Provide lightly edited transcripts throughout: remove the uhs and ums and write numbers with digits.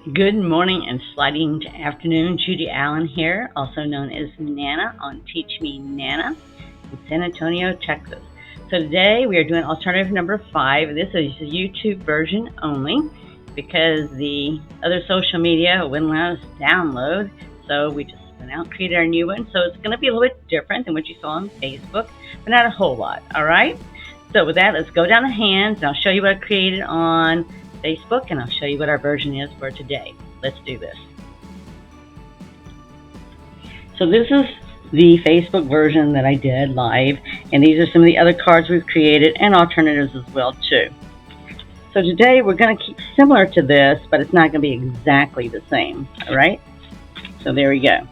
Good morning and sliding to afternoon. Judy Allen here, also known as Nana on Teach Me Nana in San Antonio, Texas. So today we are doing alternative number 5. This is a YouTube version only because the other social media wouldn't let us download. So we just went out and created our new one. So it's going to be a little bit different than what you saw on Facebook, but not a whole lot. All right. So with that, let's go down the hands and I'll show you what I created on Facebook, and I'll show you what our version is for today. Let's do this. So this is the Facebook version that I did live, and these are some of the other cards we've created and alternatives as well too. So today we're going to keep similar to this, but it's not going to be exactly the same. All right. So there we go.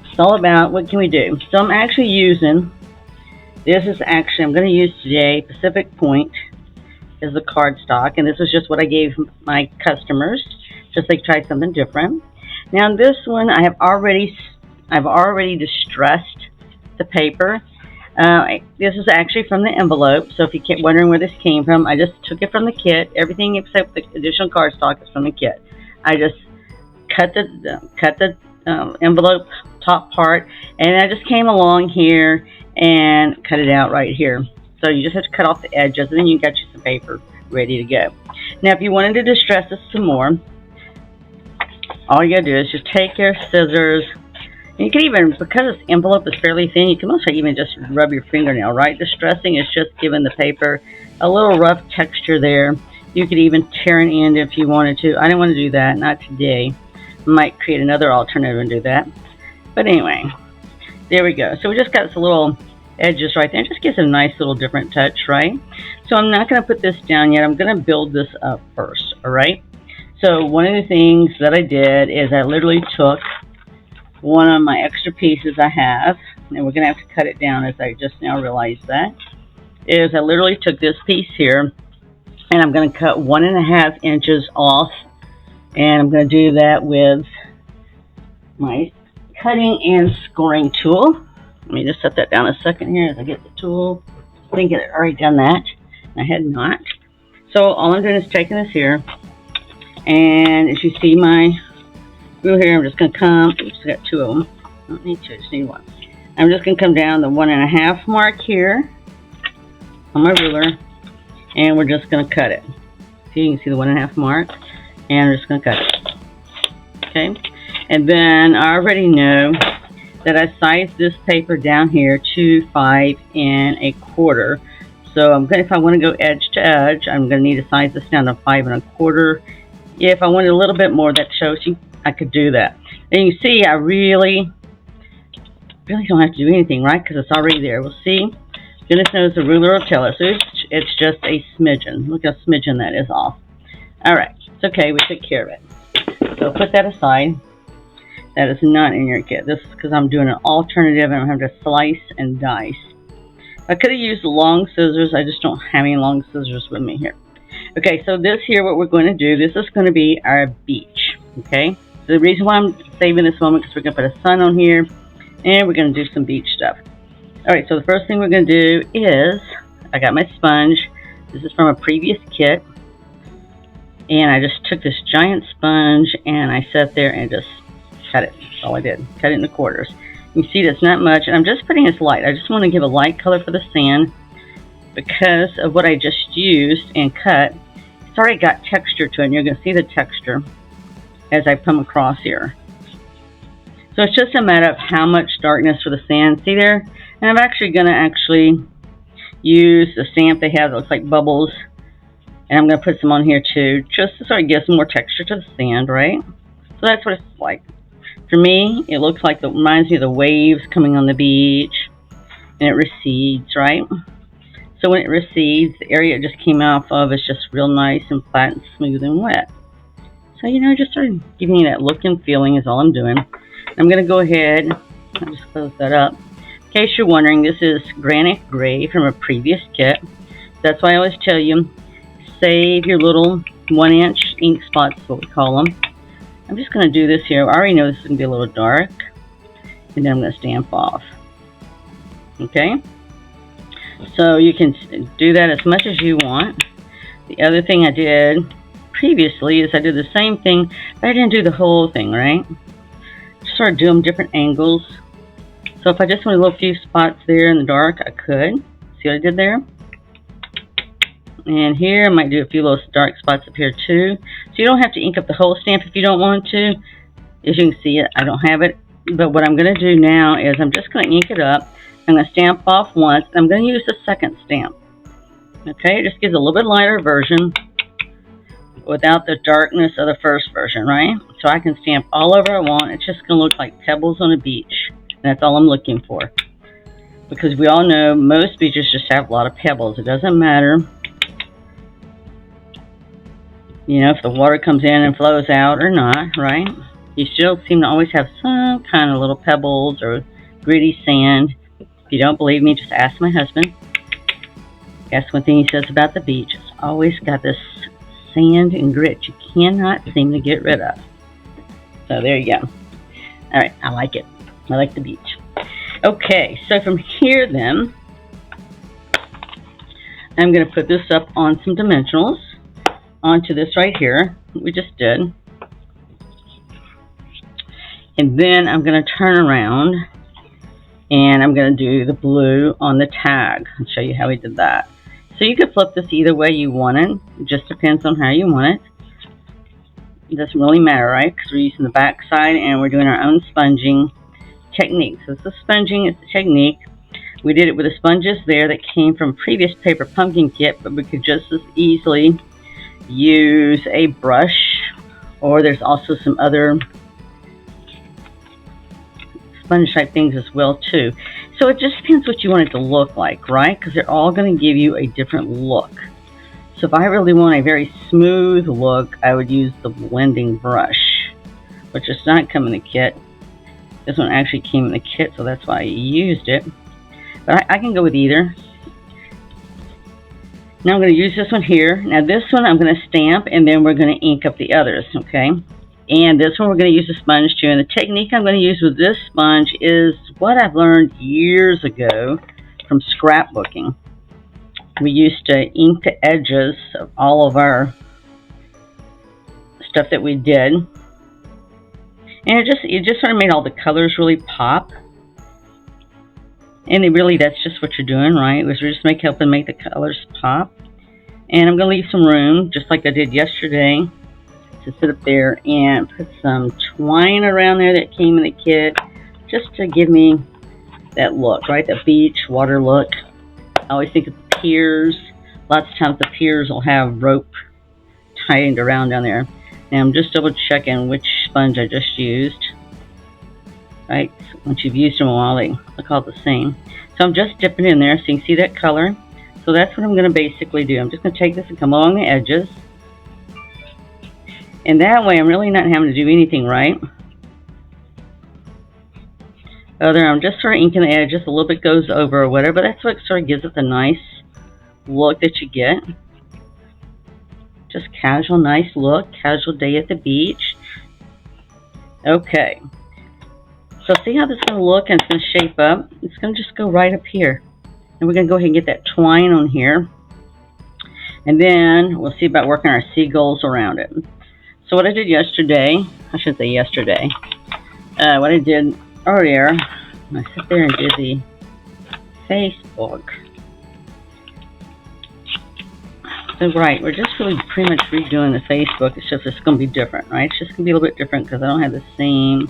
It's all about what can we do. So I'm actually using, I'm going to use today Pacific Point is the cardstock, and this is just what I gave my customers, just like try something different. Now this one I've already distressed the paper. This is actually from the envelope, so if you keep wondering where this came from, I just took it from the kit. Everything except the additional cardstock is from the kit. I just cut the envelope top part, and I just came along here and cut it out right here. So you just have to cut off the edges, and then you got you some paper ready to go. Now, if you wanted to distress this some more, all you gotta do is just take your scissors. And you can even, because this envelope is fairly thin, you can also even just rub your fingernail, right? Distressing is just giving the paper a little rough texture there. You could even tear an end if you wanted to. I didn't want to do that, not today. I might create another alternative and do that. But anyway, there we go. So we just got this little edges right there. It just gives it a nice little different touch, right? So I'm not going to put this down yet. I'm going to build this up first, all right? So one of the things that I did is I literally took one of my extra pieces I have, and we're going to have to cut it down as I just now realized that, is I literally took this piece here, and I'm going to cut 1.5 inches off, and I'm going to do that with my cutting and scoring tool. Let me just set that down a second here as I get the tool. I think I'd already done that. I had not. So all I'm doing is taking this here, and as you see my rule here, I'm just going to come, oops, I got 2 of them. I don't need 2, I just need 1. I'm just going to come down the 1.5 mark here on my ruler, and we're just going to cut it. So you can see the 1.5 mark, and we're just going to cut it. Okay, and then I already know that I sized this paper down here to 5 1/4. So if I want to go edge to edge, I'm going to need to size this down to 5 1/4. If I wanted a little bit more, that shows you I could do that. And you see, I really don't have to do anything, right? Because it's already there. We'll see. Goodness knows the ruler will tell us. So it's just a smidgen. Look how smidgen that is off. All right, it's okay. We took care of it. So put that aside. That is not in your kit. This is because I'm doing an alternative and I'm having to slice and dice. I could have used long scissors. I just don't have any long scissors with me here. Okay, so this here, what we're going to do, this is going to be our beach. Okay, so the reason why I'm saving this moment is we're going to put a sun on here and we're going to do some beach stuff. All right, so the first thing we're going to do is, I got my sponge. This is from a previous kit. And I just took this giant sponge and I sat there and just cut it. That's all I did. Cut it into quarters. You see that's not much, and I'm just putting this light. I just want to give a light color for the sand because of what I just used and cut. It's already got texture to it, and you're going to see the texture as I come across here. So it's just a matter of how much darkness for the sand. See there? And I'm actually going to use the stamp they have that looks like bubbles, and I'm going to put some on here too, just to sort of give some more texture to the sand, right? So that's what it's like. For me, it looks like it reminds me of the waves coming on the beach, and it recedes, right? So when it recedes, the area it just came off of is just real nice and flat and smooth and wet. So, just sort of giving you that look and feeling is all I'm doing. I'm going to go ahead, I'll just close that up. In case you're wondering, this is Granite Gray from a previous kit. That's why I always tell you, save your little 1-inch ink spots, is what we call them. I'm just going to do this here. I already know this is going to be a little dark. And then I'm going to stamp off. Okay? So you can do that as much as you want. The other thing I did previously is I did the same thing, but I didn't do the whole thing, right? Just started doing different angles. So if I just want a little few spots there in the dark, I could. See what I did there? And here I might do a few little dark spots up here too. So you don't have to ink up the whole stamp if you don't want to. As you can see, I don't have it. But what I'm going to do now is I'm just going to ink it up. I'm going to stamp off once. I'm going to use the second stamp. Okay, it just gives a little bit lighter version without the darkness of the first version, right? So I can stamp all over I want. It's just going to look like pebbles on a beach. And that's all I'm looking for. Because we all know most beaches just have a lot of pebbles. It doesn't matter, you know, if the water comes in and flows out or not, right? You still seem to always have some kind of little pebbles or gritty sand. If you don't believe me, just ask my husband. That's one thing he says about the beach. It's always got this sand and grit you cannot seem to get rid of. So there you go. All right, I like it. I like the beach. Okay, so from here then, I'm going to put this up on some dimensionals onto this right here we just did. And then I'm going to turn around and I'm going to do the blue on the tag. I'll show you how we did that. So you could flip this either way you want it. It just depends on how you want it. It doesn't really matter, right? Because we're using the back side and we're doing our own sponging technique. So it's the sponging, it's the technique. We did it with the sponges there that came from previous paper pumpkin kit, but we could just as easily use a brush, or there's also some other sponge type things as well too. So it just depends what you want it to look like, right? Because they're all going to give you a different look. So if I really want a very smooth look, I would use the blending brush, which does not come in the kit. This one actually came in the kit, so that's why I used it. But I can go with either. Now I'm going to use this one here. Now this one I'm going to stamp, and then we're going to ink up the others, okay? And this one we're going to use a sponge too. And the technique I'm going to use with this sponge is what I've learned years ago from scrapbooking. We used to ink the edges of all of our stuff that we did. And it just sort of made all the colors really pop. And that's just what you're doing, right? We're just helping make the colors pop. And I'm going to leave some room, just like I did yesterday, to sit up there and put some twine around there that came in the kit, just to give me that look, right? The beach, water look. I always think of the piers. Lots of times the piers will have rope tied around down there. Now I'm just double checking which sponge I just used. Right, so once you've used them a while, they look all the same. So I'm just dipping in there so you can see that color. So that's what I'm going to basically do. I'm just going to take this and come along the edges. And that way I'm really not having to do anything, right? I'm just sort of inking the edges. A little bit goes over or whatever. That's what sort of gives it the nice look that you get. Just casual, nice look. Casual day at the beach. Okay. So see how this is going to look, and it's going to shape up. It's going to just go right up here. And we're going to go ahead and get that twine on here. And then we'll see about working our seagulls around it. So what I did yesterday, I should say yesterday, what I did earlier, I sat there and did the Facebook. So right, we're just really pretty much redoing the Facebook. It's just, it's going to be different, right? It's just going to be a little bit different because I don't have the same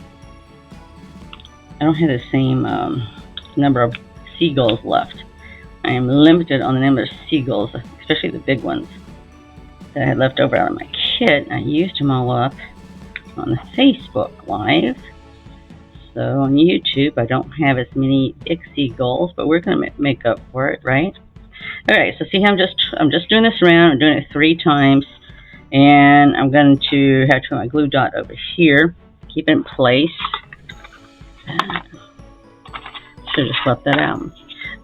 number of seagulls left. I am limited on the number of seagulls, especially the big ones that I had left over out of my kit. I used them all up on the Facebook Live. So on YouTube, I don't have as many big seagulls, but we're going to make up for it, right? All right, so see how I'm just doing this around. I'm doing it 3 times, and I'm going to have to put my glue dot over here, keep it in place. Should have just left that out.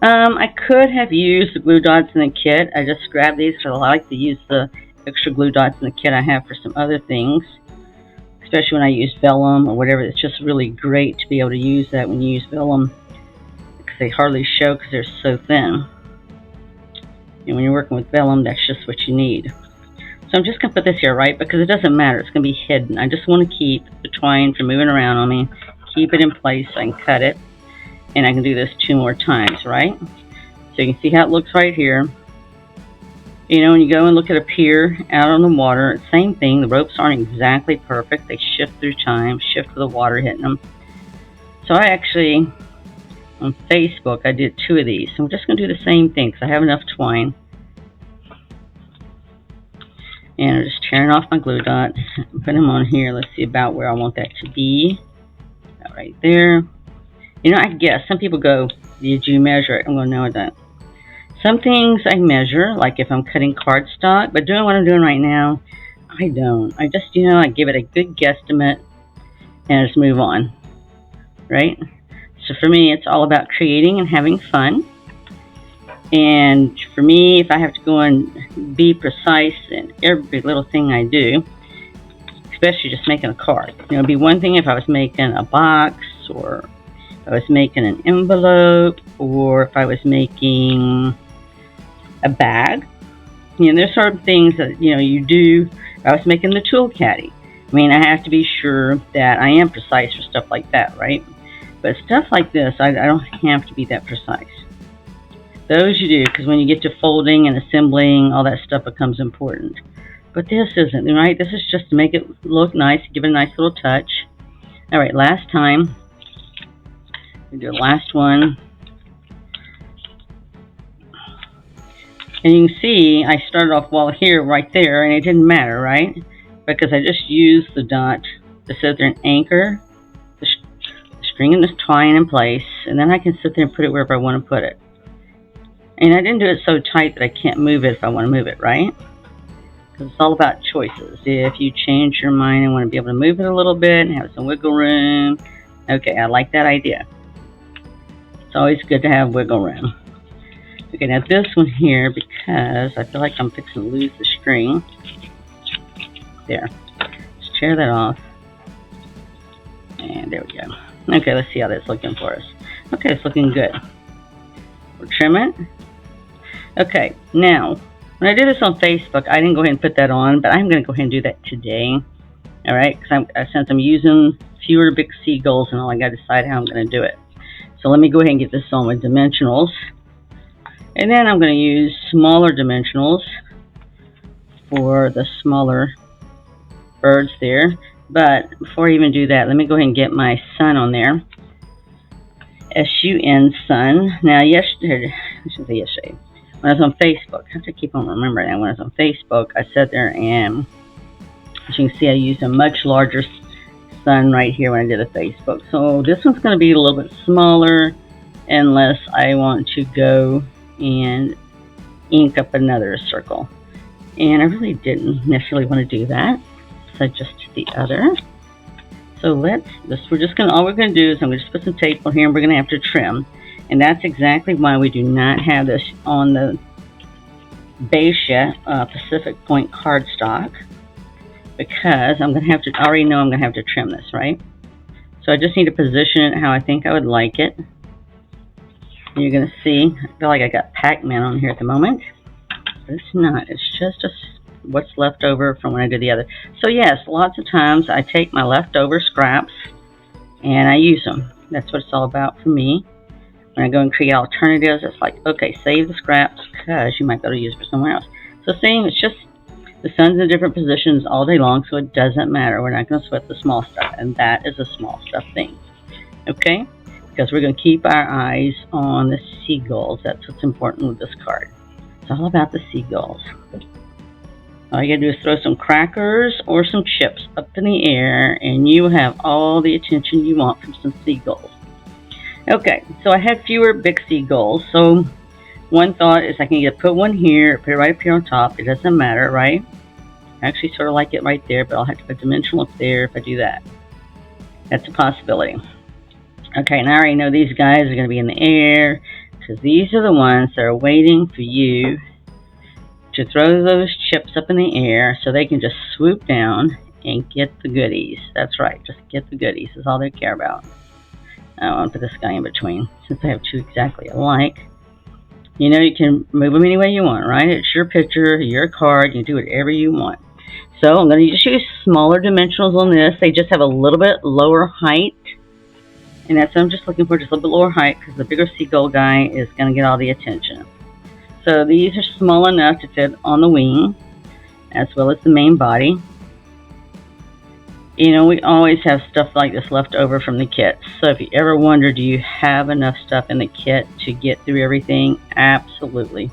I could have used the glue dots in the kit. I just grabbed these because I like to use the extra glue dots in the kit I have for some other things, especially when I use vellum or whatever. It's just really great to be able to use that when you use vellum because they hardly show because they're so thin. And when you're working with vellum, that's just what you need. So I'm just going to put this here, right? Because it doesn't matter. It's going to be hidden. I just want to keep the twine from moving around on me. Keep it in place so I can cut it. And I can do this 2 more times, right? So you can see how it looks right here. You know, when you go and look at a pier out on the water, same thing. The ropes aren't exactly perfect. They shift through time, shift with the water hitting them. So I actually, on Facebook, I did 2 of these. So I'm just going to do the same thing because I have enough twine. And I'm just tearing off my glue dot. Put them on here. Let's see about where I want that to be. Right there. You know, I guess some people go, did you measure it? I'm going, no, I don't. Some things I measure, like if I'm cutting cardstock, but doing what I'm doing right now, I don't. I just, you know, I give it a good guesstimate and I just move on, right? So for me, it's all about creating and having fun. And for me, if I have to go and be precise in every little thing I do, especially just making a card. You know, it'd be one thing if I was making a box, or if I was making an envelope, or if I was making a bag. You know, there's certain things that, you know, you do. If I was making the tool caddy, I mean, I have to be sure that I am precise for stuff like that, right? But stuff like this, I don't have to be that precise. Those you do, because when you get to folding and assembling, all that stuff becomes important. But this isn't, right? This is just to make it look nice, give it a nice little touch. All right, last time. We do the last one. And you can see I started off well here, right there, and it didn't matter, right? Because I just used the dot to sit there and anchor the string and the twine in place, and then I can sit there and put it wherever I want to put it. And I didn't do it so tight that I can't move it if I want to move it, right? Because it's all about choices. If you change your mind and want to be able to move it a little bit and have some wiggle room, okay, I like that idea. It's always good to have wiggle room. Okay, now this one here, because I feel like I'm fixing to lose the string. There. Just tear that off. And there we go. Okay, let's see how that's looking for us. Okay, it's looking good. We'll trim it. Okay, now, when I did this on Facebook, I didn't go ahead and put that on, but I'm going to go ahead and do that today. All right, because since I'm using fewer big seagulls and all, I got to decide how I'm going to do it. So let me go ahead and get this on with dimensionals. And then I'm going to use smaller dimensionals for the smaller birds there. But before I even do that, let me go ahead and get my sun on there. S-U-N, sun. Now, yesterday, I should say yesterday, when I was on Facebook, I have to keep on remembering that. When I was on Facebook, I sat there and, as you can see, I used a much larger sun right here when I did a Facebook. So this one's going to be a little bit smaller unless I want to go and ink up another circle. And I really didn't necessarily want to do that. So I just did the other. So we're just going to, all we're going to do is I'm going to just put some tape on here and we're going to have to trim. And that's exactly why we do not have this on the Beige Pacific Point cardstock. Because I'm going to have to, I already know I'm going to have to trim this, right? So I just need to position it how I think I would like it. And you're going to see, I feel like I got Pac-Man on here at the moment. But it's not, it's just what's left over from when I did the other. So yes, lots of times I take my leftover scraps and I use them. That's what it's all about for me. When I go and create alternatives, it's like, okay, save the scraps because you might be able to use it for somewhere else. So seeing, it's just, the sun's in different positions all day long, so it doesn't matter. We're not going to sweat the small stuff, and that is a small stuff thing. Okay? Because we're going to keep our eyes on the seagulls. That's what's important with this card. It's all about the seagulls. All you got to do is throw some crackers or some chips up in the air, and you have all the attention you want from some seagulls. Okay, so I had fewer big seagulls, so one thought is I can either put one here, put it right up here on top. It doesn't matter, right? I actually sort of like it right there, but I'll have to put dimensional up there if I do that. That's a possibility. Okay, and I already know these guys are going to be in the air because these are the ones that are waiting for you to throw those chips up in the air so they can just swoop down and get the goodies. That's right, just get the goodies is all they care about. I want to put this guy in between since I have two exactly alike. You know, you can move them any way you want, right? It's your picture, your card. You can do whatever you want. So I'm going to just use smaller dimensionals on this. They just have a little bit lower height. And that's what I'm just looking for, just a little bit lower height, because the bigger seagull guy is going to get all the attention. So these are small enough to fit on the wing, as well as the main body. You know, we always have stuff like this left over from the kit. So if you ever wonder, do you have enough stuff in the kit to get through everything? Absolutely.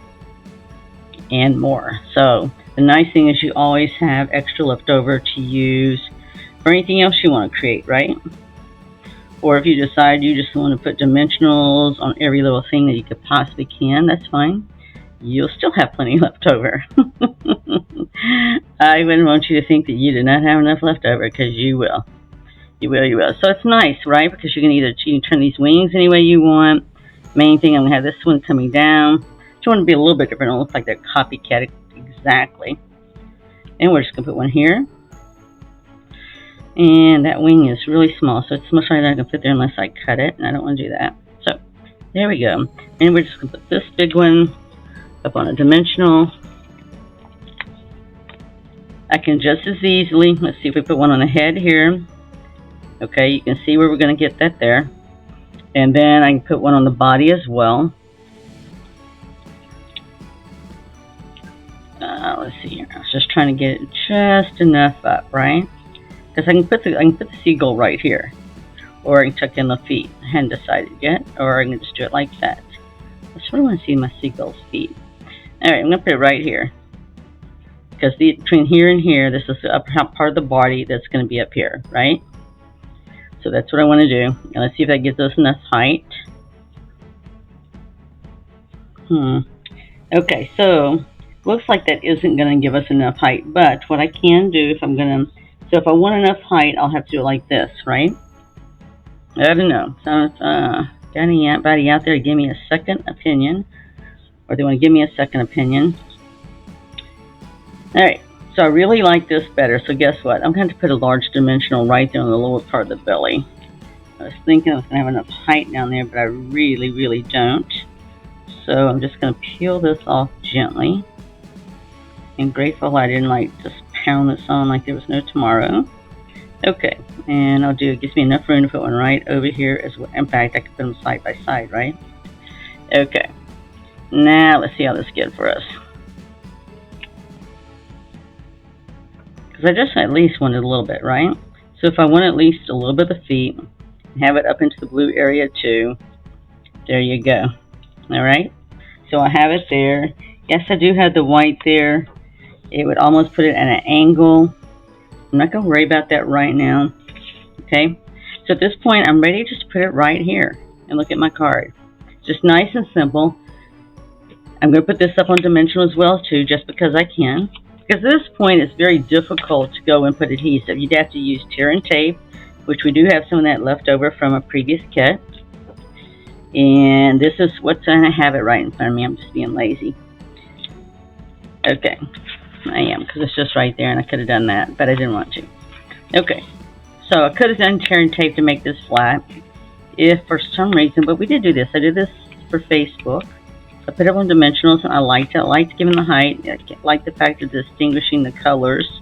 And more. So the nice thing is you always have extra left over to use for anything else you want to create, right? Or if you decide you just want to put dimensionals on every little thing that you could possibly can, that's fine. You'll still have plenty left over. I wouldn't want you to think that you do not have enough left over, because you will. You will. So it's nice, right? Because you can turn these wings any way you want. Main thing, I'm going to have this one coming down. Just want to be a little bit different. It looks like they're copycat exactly. And we're just going to put one here. And that wing is really small, so it's much like I can fit there unless I cut it, and I don't want to do that. So there we go. And we're just going to put this big one up on a dimensional. I can just as easily, let's see if we put one on the head here. Okay, you can see where we're going to get that there. And then I can put one on the body as well. Let's see here. I was just trying to get it just enough up, right? Because I can put the seagull right here, or I can tuck in the feet. I hadn't decided yet, or I can just do it like that. I sort of want to see my seagull's feet. All right, I'm going to put it right here, because between here and here, this is the upper part of the body that's going to be up here, right? So that's what I want to do. And let's see if that gives us enough height. Okay, so looks like that isn't going to give us enough height, but what I can do if if I want enough height, I'll have to do it like this, right? I don't know. So, got anybody out there to give me a second opinion? Or they want to give me a second opinion? Alright, so I really like this better. So guess what? I'm going to put a large dimensional right there on the lower part of the belly. I was thinking I was going to have enough height down there, but I really, really don't. So I'm just going to peel this off gently. And grateful I didn't just pound this on like there was no tomorrow. Okay, and it gives me enough room to put one right over here as well. In fact, I can put them side by side, right? Okay, now let's see how this gets for us. Because I just at least wanted a little bit, right? So if I want at least a little bit of the feet, have it up into the blue area too. There you go. Alright, so I have it there. Yes, I do have the white there. It would almost put it at an angle. I'm not going to worry about that right now. Okay, so at this point, I'm ready to just put it right here. And look at my card. Just nice and simple. I'm going to put this up on dimensional as well too, just because I can. Because at this point, it's very difficult to go and put adhesive. You'd have to use tear and tape, which we do have some of that left over from a previous kit. And this is what's going to have it right in front of me. I'm just being lazy. Okay, I am, because it's just right there, and I could have done that, but I didn't want to. Okay, so I could have done tear and tape to make this flat, if for some reason, but we did do this. I did this for Facebook. I put it on dimensionals, and I liked it. I liked giving the height. I liked the fact of distinguishing the colors.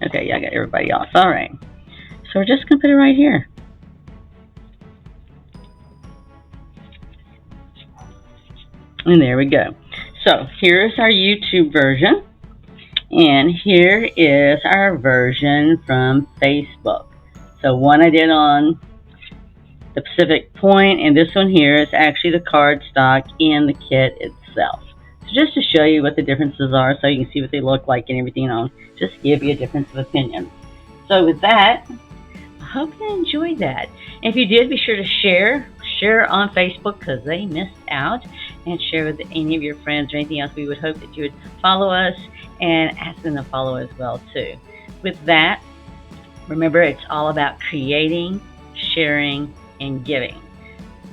Okay, yeah, I got everybody off. All right, so we're just going to put it right here. And there we go. So here's our YouTube version, and here is our version from Facebook. So one I did on the Pacific Point, and this one here is actually the cardstock in the kit itself. So just to show you what the differences are, so you can see what they look like and everything else, just give you a difference of opinion. So with that, I hope you enjoyed that. If you did, be sure to share on Facebook, because they missed out, and share with any of your friends or anything else. We would hope that you would follow us and ask them to follow as well too. With that, remember, it's all about creating, sharing, and giving.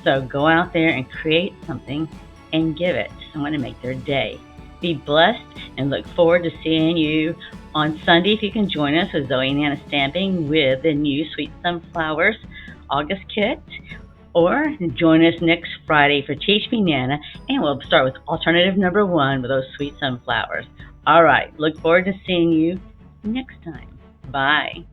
So go out there and create something and give it to someone to make their day. Be blessed, and look forward to seeing you on Sunday if you can join us with Zoe and Nana Stamping with the new Sweet Sunflowers August kit. Or join us next Friday for Teach Me Nana, and we'll start with alternative number 1 with those sweet sunflowers. All right, look forward to seeing you next time. Bye.